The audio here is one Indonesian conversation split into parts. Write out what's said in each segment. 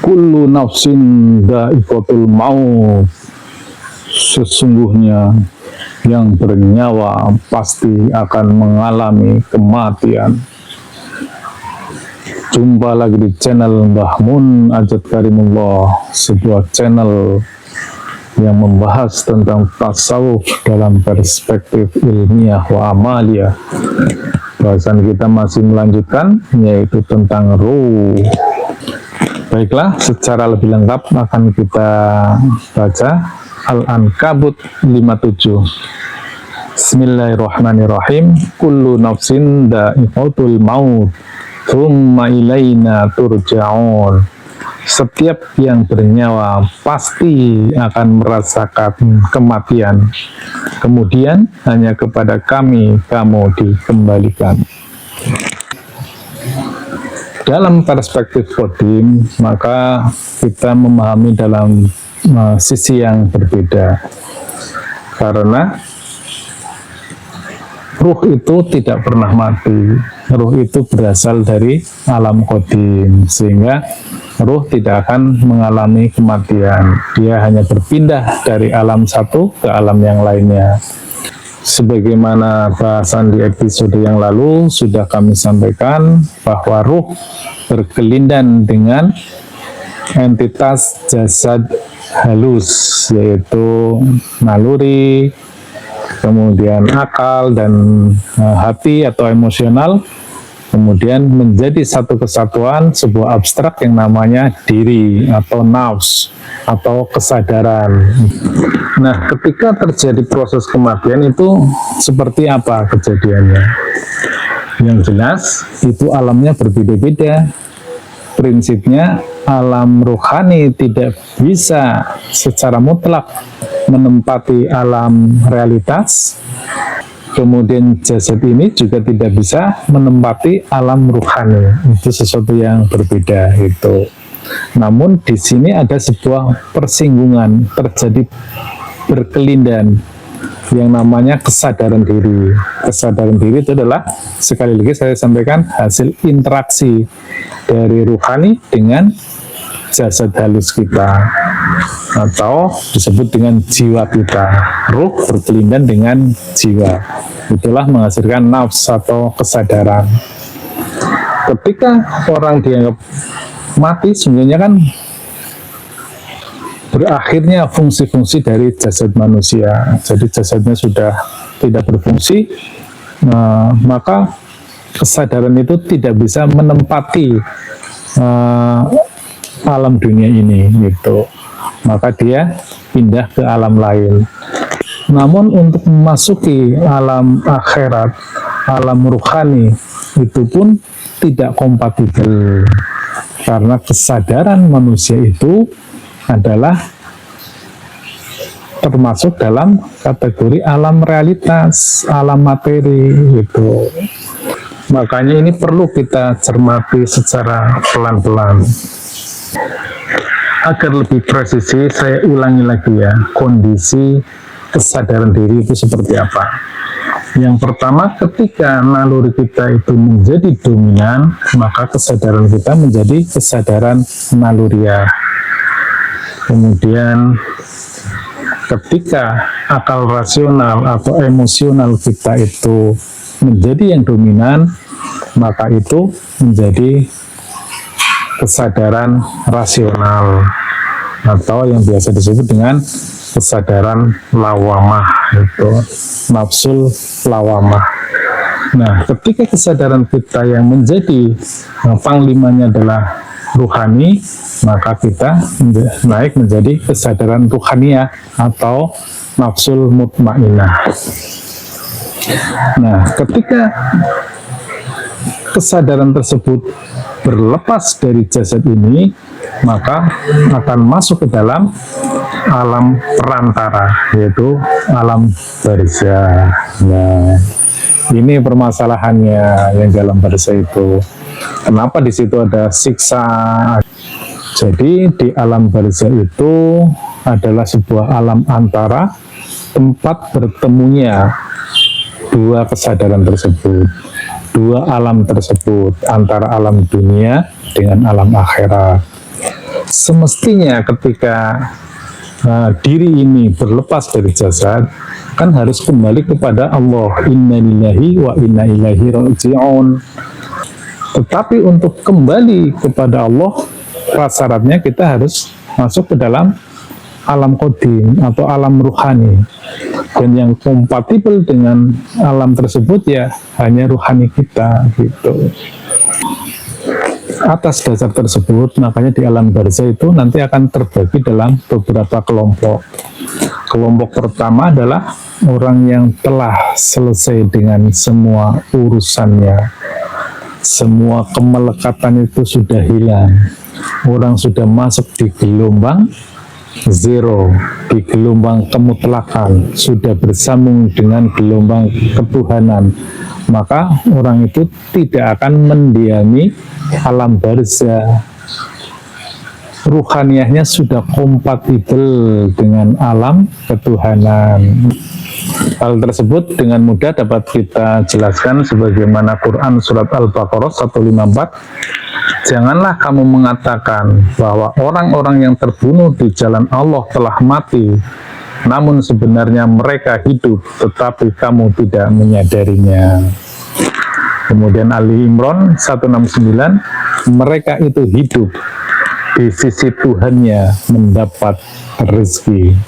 Kullu nafsin dha'iqatul maut. Sesungguhnya yang bernyawa pasti akan mengalami kematian. Jumpa lagi di channel Mbah Mun Ajat Karimullah, sebuah channel yang membahas tentang tasawuf dalam perspektif ilmiah wa amaliyah. Bahasan kita masih melanjutkan, yaitu tentang ruh. Baiklah, secara lebih lengkap akan kita baca Al-Ankabut 57. Bismillahirrahmanirrahim. Kullu nafsin dha'iqatul maut, tsumma ilaina turja'un. Setiap yang bernyawa pasti akan merasakan kematian. Kemudian hanya kepada kami kamu dikembalikan. Dalam perspektif qadim, maka kita memahami dalam sisi yang berbeda. Karena ruh itu tidak pernah mati. Ruh itu berasal dari alam qadim, sehingga ruh tidak akan mengalami kematian. Dia hanya berpindah dari alam satu ke alam yang lainnya. Sebagaimana bahasan di episode yang lalu sudah kami sampaikan bahwa ruh berkelindan dengan entitas jasad halus, yaitu naluri, kemudian akal dan hati atau emosional, kemudian menjadi satu kesatuan, sebuah abstrak yang namanya diri atau nafs atau kesadaran. Nah, ketika terjadi proses kematian itu seperti apa kejadiannya? Yang jelas itu alamnya berbeda-beda. Prinsipnya alam rohani tidak bisa secara mutlak menempati alam realitas. Kemudian jasad ini juga tidak bisa menempati alam ruhani. Itu sesuatu yang berbeda itu. Namun di sini ada sebuah persinggungan, terjadi berkelindan yang namanya kesadaran diri. Kesadaran diri itu adalah, sekali lagi saya sampaikan, hasil interaksi dari ruhani dengan jasad halus kita, atau disebut dengan jiwa kita. Ruh berkelindan dengan jiwa, itulah menghasilkan nafs atau kesadaran. Ketika orang dianggap mati, sebenarnya kan berakhirnya fungsi-fungsi dari jasad manusia. Jadi jasadnya sudah tidak berfungsi, maka kesadaran itu tidak bisa menempati alam dunia ini gitu. Maka dia pindah ke alam lain. Namun untuk memasuki alam akhirat, alam ruhani, itu pun tidak kompatibel. Karena kesadaran manusia itu adalah termasuk dalam kategori alam realitas, alam materi gitu. Makanya ini perlu kita cermati secara pelan-pelan. Agar lebih presisi, saya ulangi lagi ya, kondisi kesadaran diri itu seperti apa. Yang pertama, ketika naluri kita itu menjadi dominan, maka kesadaran kita menjadi kesadaran naluriah. Kemudian ketika akal rasional atau emosional kita itu menjadi yang dominan, maka itu menjadi kesadaran rasional atau yang biasa disebut dengan kesadaran lawamah, itu nafsul lawamah. Nah, ketika kesadaran kita yang menjadi panglimanya adalah ruhani, maka kita naik menjadi kesadaran ruhaniyah atau nafsul mutmainah. Nah, ketika kesadaran tersebut berlepas dari jasad ini, maka akan masuk ke dalam alam perantara, yaitu alam barzah. Nah, ini permasalahannya yang dalam barzah itu. Kenapa di situ ada siksa? Jadi di alam barzah itu adalah sebuah alam antara, tempat bertemunya dua kesadaran tersebut, dua alam tersebut, antara alam dunia dengan alam akhirat. semestinya ketika diri ini berlepas dari jasad, kan harus kembali kepada Allah. Inna lillahi wa inna ilaihi raji'un. Tetapi untuk kembali kepada Allah, prasyaratnya kita harus masuk ke dalam alam qadim atau alam ruhani. Dan yang kompatibel dengan alam tersebut ya hanya ruhani kita gitu. Atas dasar tersebut, makanya di alam barzah itu nanti akan terbagi dalam beberapa kelompok. Kelompok pertama adalah orang yang telah selesai dengan semua urusannya. Semua kemelekatan itu sudah hilang. Orang sudah masuk di gelombang zero, di gelombang kemutlakan, sudah bersambung dengan gelombang ketuhanan. Maka orang itu tidak akan mendiami alam barzah. Ruhaniyahnya sudah kompatibel dengan alam ketuhanan. Hal tersebut dengan mudah dapat kita jelaskan sebagaimana Quran surat Al-Baqarah 154. Janganlah kamu mengatakan bahwa orang-orang yang terbunuh di jalan Allah telah mati, namun sebenarnya mereka hidup, tetapi kamu tidak menyadarinya. Kemudian Ali Imran 169, mereka itu hidup di sisi Tuhannya mendapat rezeki.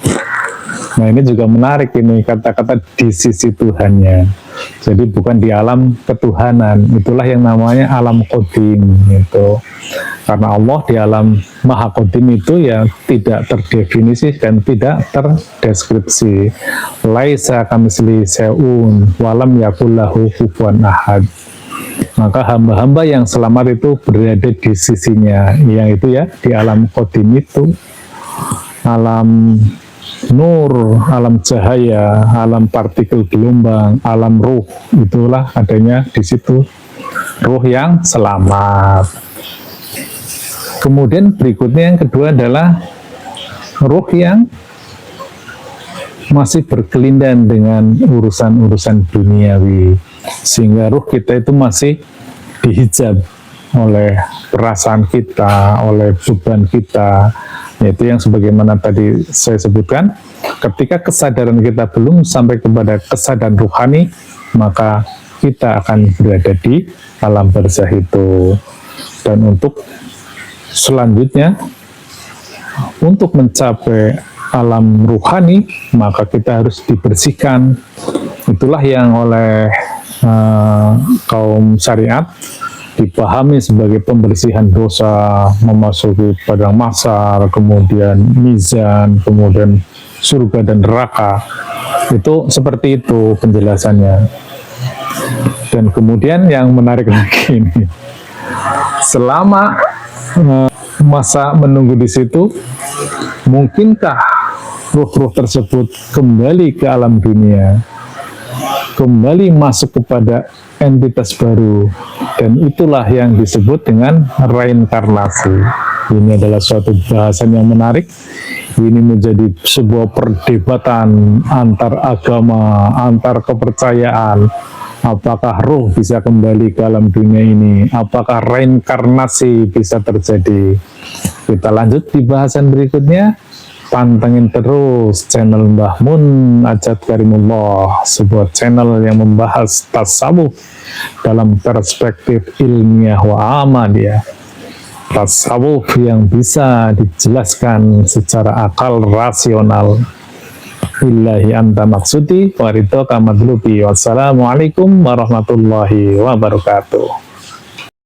Nah ini juga menarik ini kata-kata di sisi Tuhannya. Jadi bukan di alam ketuhanan, itulah yang namanya alam qadim gitu. Karena Allah di alam maha qadim itu ya tidak terdefinisi dan tidak terdeskripsi. Laisa kamitslihi syai'un wa lam yakul lahu kufuwan ahad. Maka hamba-hamba yang selamat itu berada di sisinya, yang itu ya di alam qadim itu, alam nur, alam cahaya, alam partikel gelombang, alam ruh, itulah adanya di situ ruh yang selamat. Kemudian berikutnya yang kedua adalah ruh yang masih berkelindan dengan urusan-urusan duniawi, sehingga ruh kita itu masih dihijab oleh perasaan kita, oleh beban kita, yaitu yang sebagaimana tadi saya sebutkan, ketika kesadaran kita belum sampai kepada kesadaran ruhani, maka kita akan berada di alam barzah itu. Dan untuk selanjutnya, untuk mencapai alam ruhani, maka kita harus dibersihkan. Itulah yang oleh kaum syariat dipahami sebagai pembersihan dosa, memasuki padang mahsyar, kemudian mizan, kemudian surga dan neraka. Itu seperti itu penjelasannya. Dan kemudian yang menarik lagi ini, selama masa menunggu di situ, mungkinkah ruh-ruh tersebut kembali ke alam dunia, kembali masuk kepada entitas baru, dan itulah yang disebut dengan reinkarnasi. Ini adalah suatu bahasan yang menarik. Ini menjadi sebuah perdebatan antar agama, antar kepercayaan. Apakah ruh bisa kembali ke alam dunia ini? Apakah reinkarnasi bisa terjadi? Kita lanjut di bahasan berikutnya. Pantengin terus channel Mbah Mun Ajat Karimullah, sebuah channel yang membahas tasawuf dalam perspektif ilmiah wa amaliyah. Tasawuf yang bisa dijelaskan secara akal rasional. Billahi anta maksudi wa ridho kamadlubi. Wassalamualaikum warahmatullahi wabarakatuh.